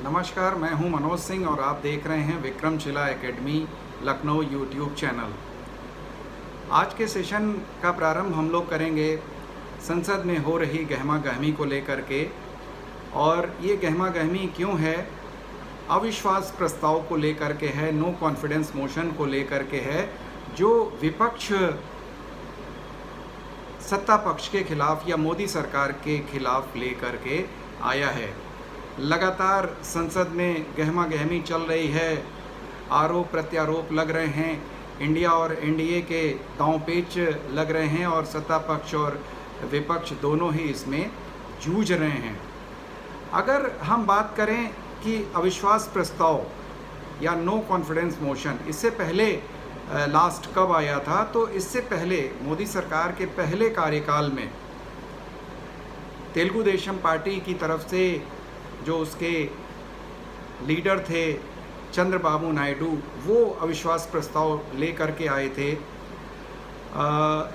नमस्कार, मैं हूं मनोज सिंह और आप देख रहे हैं Vikramshila academy Lucknow YouTube channel. आज के सेशन का प्रारंभ हम लोग करेंगे संसद में हो रही गहमा गहमी को लेकर के। और ये गहमा गहमी क्यों है? अविश्वास प्रस्ताव को लेकर के है, नो कॉन्फिडेंस मोशन को लेकर के है, जो विपक्ष सत्ता पक्ष के खिलाफ या मोदी सरकार के खिलाफ लेकर के आया है। लगातार संसद में गहमा गहमी चल रही है, आरोप प्रत्यारोप लग रहे हैं, इंडिया और एनडीए के दांव पेच लग रहे हैं और सत्ता पक्ष और विपक्ष दोनों ही इसमें जूझ रहे हैं। अगर हम बात करें कि अविश्वास प्रस्ताव या नो कॉन्फिडेंस मोशन इससे पहले लास्ट कब आया था, तो इससे पहले मोदी सरकार के पहले कार्यकाल में तेलुगु देशम पार्टी की तरफ से जो उसके लीडर थे चंद्रबाबू नायडू, वो अविश्वास प्रस्ताव लेकर के आए थे।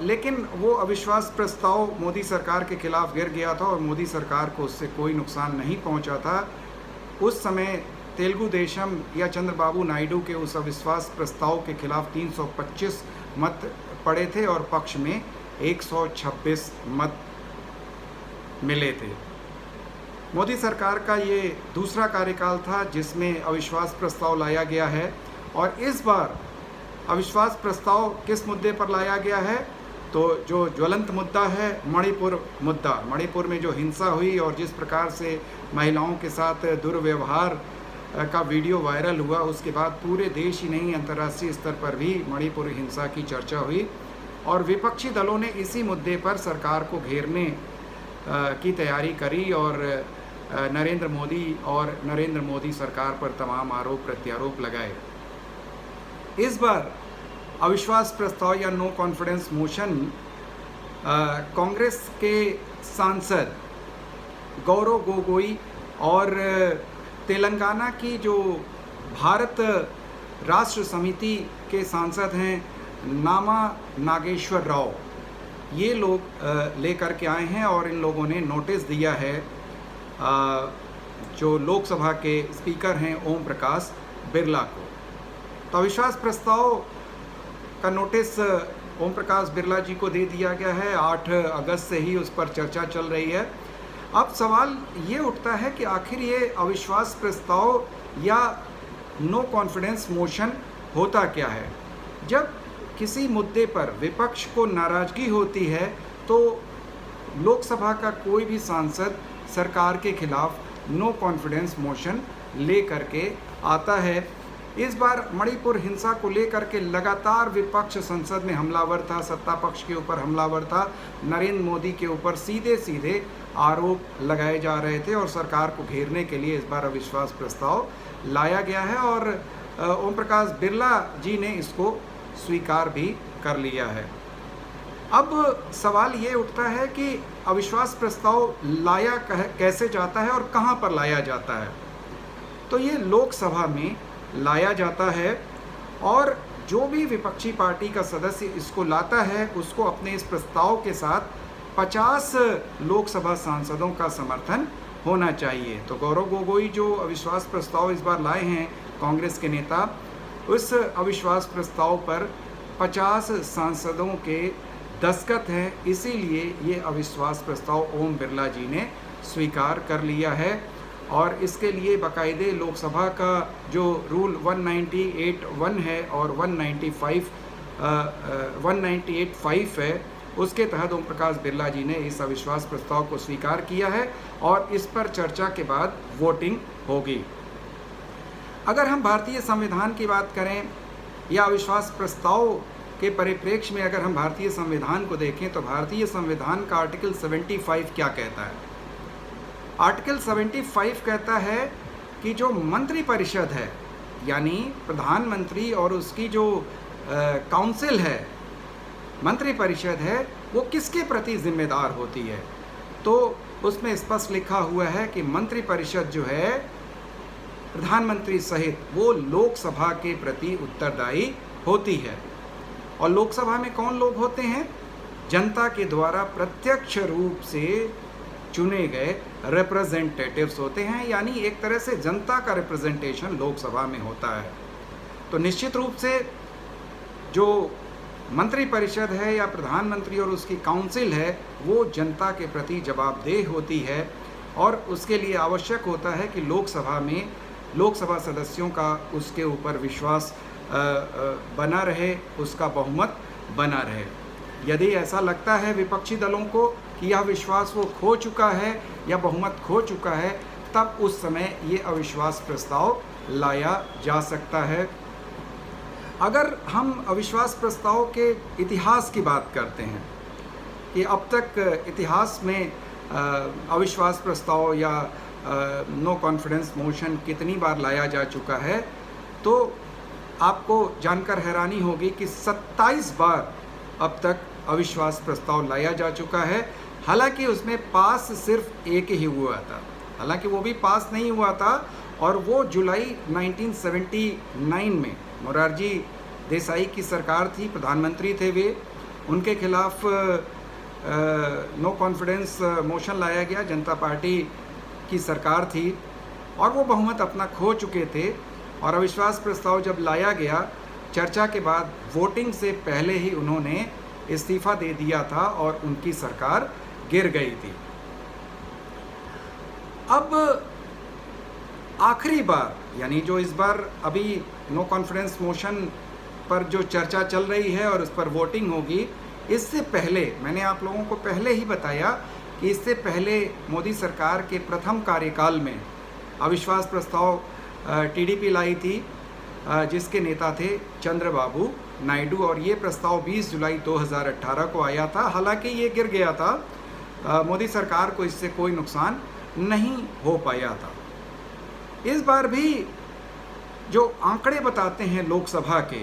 लेकिन वो अविश्वास प्रस्ताव मोदी सरकार के खिलाफ गिर गया था और मोदी सरकार को उससे कोई नुकसान नहीं पहुंचा था। उस समय तेलुगु देशम या चंद्रबाबू नायडू के उस अविश्वास प्रस्ताव के खिलाफ 325 मत पड़े थे और पक्ष में 126 मत मिले थे। मोदी सरकार का ये दूसरा कार्यकाल था जिसमें अविश्वास प्रस्ताव लाया गया है। और इस बार अविश्वास प्रस्ताव किस मुद्दे पर लाया गया है? तो जो ज्वलंत मुद्दा है मणिपुर मुद्दा, मणिपुर में जो हिंसा हुई और जिस प्रकार से महिलाओं के साथ दुर्व्यवहार का वीडियो वायरल हुआ, उसके बाद पूरे देश ही नहीं अंतर्राष्ट्रीय स्तर पर भी मणिपुर हिंसा की चर्चा हुई और विपक्षी दलों ने इसी मुद्दे पर सरकार को घेरने की तैयारी करी और नरेंद्र मोदी सरकार पर तमाम आरोप प्रत्यारोप लगाए। इस बार अविश्वास प्रस्ताव या नो कॉन्फिडेंस मोशन कांग्रेस के सांसद गौरव गोगोई और तेलंगाना की जो भारत राष्ट्र समिति के सांसद हैं नामा नागेश्वर राव, ये लोग लेकर के आए हैं और इन लोगों ने नोटिस दिया है जो लोकसभा के स्पीकर हैं ओम प्रकाश बिरला को। तो अविश्वास प्रस्ताव का नोटिस ओम प्रकाश बिरला जी को दे दिया गया है। 8 अगस्त से ही उस पर चर्चा चल रही है। अब सवाल ये उठता है कि आखिर ये अविश्वास प्रस्ताव या नो कॉन्फिडेंस मोशन होता क्या है? जब किसी मुद्दे पर विपक्ष को नाराज़गी होती है तो लोकसभा का कोई भी सांसद सरकार के खिलाफ नो कॉन्फिडेंस मोशन ले करके आता है। इस बार मणिपुर हिंसा को लेकर के लगातार विपक्ष संसद में हमलावर था, सत्ता पक्ष के ऊपर हमलावर था, नरेंद्र मोदी के ऊपर सीधे सीधे आरोप लगाए जा रहे थे और सरकार को घेरने के लिए इस बार अविश्वास प्रस्ताव लाया गया है और ओम प्रकाश बिरला जी ने इसको स्वीकार भी कर लिया है। अब सवाल ये उठता है कि अविश्वास प्रस्ताव लाया कैसे जाता है और कहाँ पर लाया जाता है? तो ये लोकसभा में लाया जाता है और जो भी विपक्षी पार्टी का सदस्य इसको लाता है उसको अपने इस प्रस्ताव के साथ 50 लोकसभा सांसदों का समर्थन होना चाहिए। तो गौरव गोगोई जो अविश्वास प्रस्ताव इस बार लाए हैं कांग्रेस के नेता, उस अविश्वास प्रस्ताव पर 50 सांसदों के दस्तखत हैं, इसीलिए ये अविश्वास प्रस्ताव ओम बिरला जी ने स्वीकार कर लिया है। और इसके लिए बाकायदे लोकसभा का जो रूल 198(1) है और 198(5) है, उसके तहत ओम प्रकाश बिरला जी ने इस अविश्वास प्रस्ताव को स्वीकार किया है और इस पर चर्चा के बाद वोटिंग होगी। अगर हम भारतीय संविधान की बात करें या अविश्वास प्रस्ताव के परिप्रेक्ष्य में अगर हम भारतीय संविधान को देखें तो भारतीय संविधान का आर्टिकल 75 क्या कहता है? आर्टिकल 75 कहता है कि जो मंत्रिपरिषद है यानी प्रधानमंत्री और उसकी जो काउंसिल है, मंत्रिपरिषद है, वो किसके प्रति जिम्मेदार होती है? तो उसमें स्पष्ट लिखा हुआ है कि मंत्रिपरिषद जो है प्रधानमंत्री सहित वो लोकसभा के प्रति उत्तरदायी होती है। और लोकसभा में कौन लोग होते हैं? जनता के द्वारा प्रत्यक्ष रूप से चुने गए रिप्रेजेंटेटिव्स होते हैं, यानी एक तरह से जनता का रिप्रेजेंटेशन लोकसभा में होता है। तो निश्चित रूप से जो मंत्रिपरिषद है या प्रधानमंत्री और उसकी काउंसिल है वो जनता के प्रति जवाबदेह होती है, और उसके लिए आवश्यक होता है कि लोकसभा सदस्यों का उसके ऊपर विश्वास बना रहे, उसका बहुमत बना रहे। यदि ऐसा लगता है विपक्षी दलों को कि यह विश्वास वो खो चुका है या बहुमत खो चुका है, तब उस समय ये अविश्वास प्रस्ताव लाया जा सकता है। अगर हम अविश्वास प्रस्ताव के इतिहास की बात करते हैं कि अब तक इतिहास में अविश्वास प्रस्ताव या नो कॉन्फिडेंस मोशन कितनी बार लाया जा चुका है, तो आपको जानकर हैरानी होगी कि 27 बार अब तक अविश्वास प्रस्ताव लाया जा चुका है। हालांकि उसमें पास सिर्फ एक ही हुआ था, हालांकि वो भी पास नहीं हुआ था, और वो जुलाई 1979 में मोरारजी देसाई की सरकार थी, प्रधानमंत्री थे वे, उनके खिलाफ नो कॉन्फिडेंस मोशन लाया गया, जनता पार्टी की सरकार थी और वो बहुमत अपना खो चुके थे। और अविश्वास प्रस्ताव जब लाया गया, चर्चा के बाद वोटिंग से पहले ही उन्होंने इस्तीफा दे दिया था और उनकी सरकार गिर गई थी। अब आखिरी बार, यानी जो इस बार अभी नो कॉन्फिडेंस मोशन पर जो चर्चा चल रही है और उस पर वोटिंग होगी, इससे पहले मैंने आप लोगों को पहले ही बताया कि इससे पहले मोदी सरकार के प्रथम कार्यकाल में अविश्वास प्रस्ताव टीडीपी लाई थी, जिसके नेता थे चंद्रबाबू नायडू, और ये प्रस्ताव 20 जुलाई 2018 को आया था। हालांकि ये गिर गया था, मोदी सरकार को इससे कोई नुकसान नहीं हो पाया था। इस बार भी जो आंकड़े बताते हैं लोकसभा के,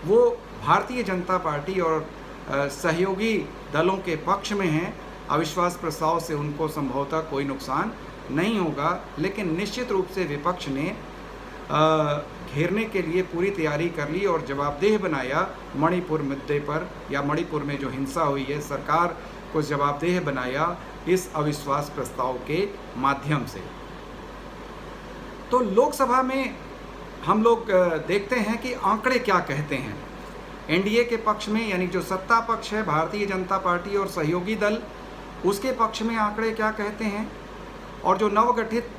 वो भारतीय जनता पार्टी और सहयोगी दलों के पक्ष में हैं। अविश्वास प्रस्ताव से उनको संभवतः कोई नुकसान नहीं होगा, लेकिन निश्चित रूप से विपक्ष ने घेरने के लिए पूरी तैयारी कर ली और जवाबदेह बनाया मणिपुर मुद्दे पर, या मणिपुर में जो हिंसा हुई है, सरकार को जवाबदेह बनाया इस अविश्वास प्रस्ताव के माध्यम से। तो लोकसभा में हम लोग देखते हैं कि आंकड़े क्या कहते हैं। एनडीए के पक्ष में, यानी जो सत्ता पक्ष है भारतीय जनता पार्टी और सहयोगी दल, उसके पक्ष में आंकड़े क्या कहते हैं, और जो नवगठित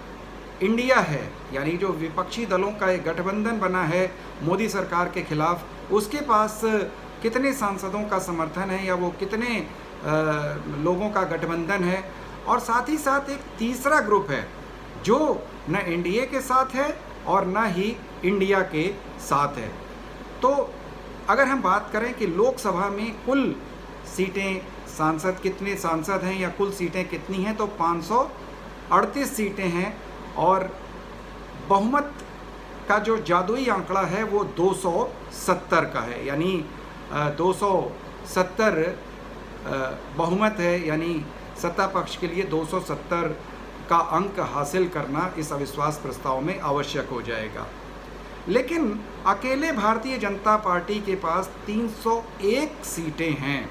इंडिया है, यानी जो विपक्षी दलों का एक गठबंधन बना है मोदी सरकार के खिलाफ, उसके पास कितने सांसदों का समर्थन है या वो कितने लोगों का गठबंधन है। और साथ ही साथ एक तीसरा ग्रुप है जो न एनडीए के साथ है और न ही इंडिया के साथ है। तो अगर हम बात करें कि लोकसभा में कुल सीटें, सांसद कितने सांसद हैं या कुल सीटें कितनी हैं, तो 538 सीटें हैं, और बहुमत का जो जादुई आंकड़ा है वो 270 का है, यानी 270 बहुमत है, यानी सत्ता पक्ष के लिए 270 का अंक हासिल करना इस अविश्वास प्रस्ताव में आवश्यक हो जाएगा। लेकिन अकेले भारतीय जनता पार्टी के पास 301 सीटें हैं।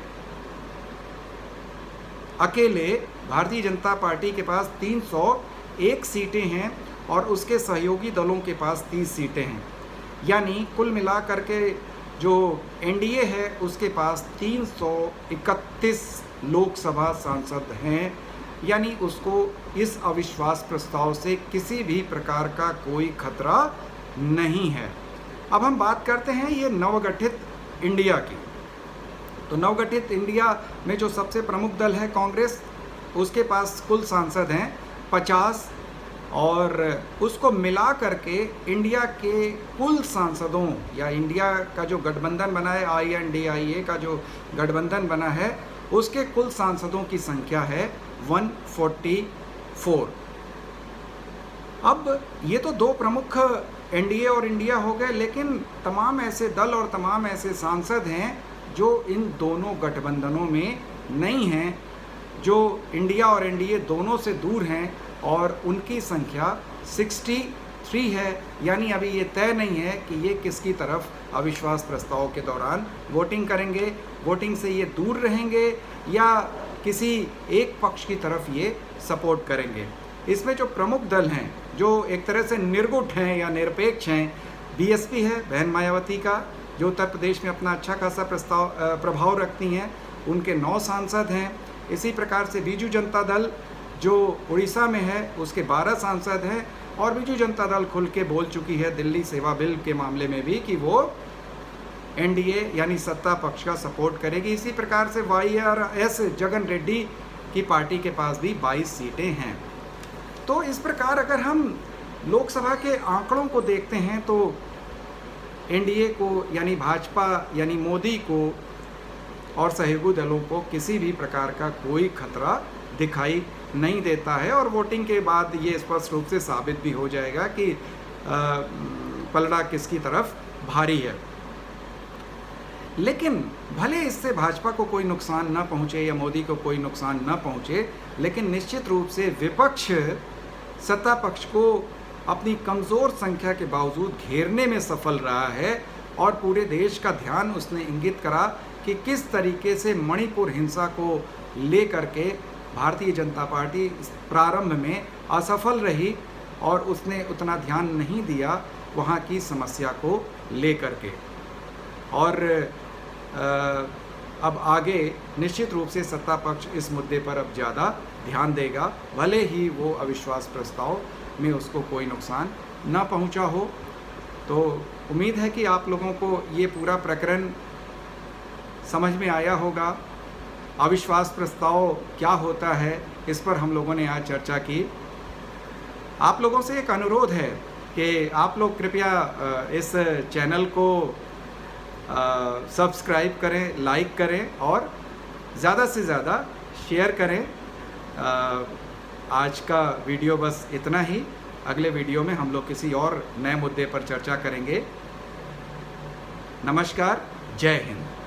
अकेले भारतीय जनता पार्टी के पास 301 सीटें हैं और उसके सहयोगी दलों के पास 30 सीटें हैं, यानी कुल मिलाकर के जो एनडीए है उसके पास 331 लोकसभा सांसद हैं, यानी उसको इस अविश्वास प्रस्ताव से किसी भी प्रकार का कोई खतरा नहीं है। अब हम बात करते हैं ये नवगठित इंडिया की। तो नवगठित इंडिया में जो सबसे प्रमुख दल है कांग्रेस, उसके पास कुल सांसद हैं 50, और उसको मिला करके इंडिया के कुल सांसदों, या इंडिया का जो गठबंधन बना है INDIA का जो गठबंधन बना है, उसके कुल सांसदों की संख्या है 144। अब ये तो दो प्रमुख एनडीए और इंडिया हो गए, लेकिन तमाम ऐसे दल और तमाम ऐसे सांसद हैं जो इन दोनों गठबंधनों में नहीं हैं, जो इंडिया और एनडीए दोनों से दूर हैं, और उनकी संख्या 63 है। यानी अभी ये तय नहीं है कि ये किसकी तरफ अविश्वास प्रस्ताव के दौरान वोटिंग करेंगे, वोटिंग से ये दूर रहेंगे या किसी एक पक्ष की तरफ ये सपोर्ट करेंगे। इसमें जो प्रमुख दल हैं, जो एक तरह से निर्गुट हैं या निरपेक्ष हैं, बीएसपी है बहन मायावती का, जो उत्तर प्रदेश में अपना अच्छा खासा प्रभाव रखती हैं, उनके 9 सांसद हैं। इसी प्रकार से बीजू जनता दल जो उड़ीसा में है, उसके 12 सांसद हैं, और बीजू जनता दल खुल के बोल चुकी है दिल्ली सेवा बिल के मामले में भी कि वो एनडीए यानी सत्ता पक्ष का सपोर्ट करेगी। इसी प्रकार से वाईआरएस जगन रेड्डी की पार्टी के पास भी 22 सीटें हैं। तो इस प्रकार अगर हम लोकसभा के आंकड़ों को देखते हैं तो एनडीए को यानी भाजपा यानी मोदी को और सहयोगी दलों को किसी भी प्रकार का कोई खतरा दिखाई नहीं देता है, और वोटिंग के बाद ये स्पष्ट रूप से साबित भी हो जाएगा कि पलड़ा किसकी तरफ भारी है। लेकिन भले इससे भाजपा को कोई नुकसान न पहुंचे या मोदी को कोई नुकसान न पहुंचे, लेकिन निश्चित रूप से विपक्ष सत्ता पक्ष को अपनी कमज़ोर संख्या के बावजूद घेरने में सफल रहा है, और पूरे देश का ध्यान उसने इंगित करा कि किस तरीके से मणिपुर हिंसा को लेकर के भारतीय जनता पार्टी प्रारंभ में असफल रही और उसने उतना ध्यान नहीं दिया वहाँ की समस्या को लेकर के। और अब आगे निश्चित रूप से सत्ता पक्ष इस मुद्दे पर अब ज़्यादा ध्यान देगा, भले ही वो अविश्वास प्रस्ताव में उसको कोई नुकसान न पहुंचा हो। तो उम्मीद है कि आप लोगों को ये पूरा प्रकरण समझ में आया होगा। अविश्वास प्रस्ताव क्या होता है, इस पर हम लोगों ने आज चर्चा की। आप लोगों से एक अनुरोध है कि आप लोग कृपया इस चैनल को सब्सक्राइब करें, लाइक करें और ज़्यादा से ज़्यादा शेयर करें। आज का वीडियो बस इतना ही। अगले वीडियो में हम लोग किसी और नए मुद्दे पर चर्चा करेंगे। नमस्कार, जय हिंद।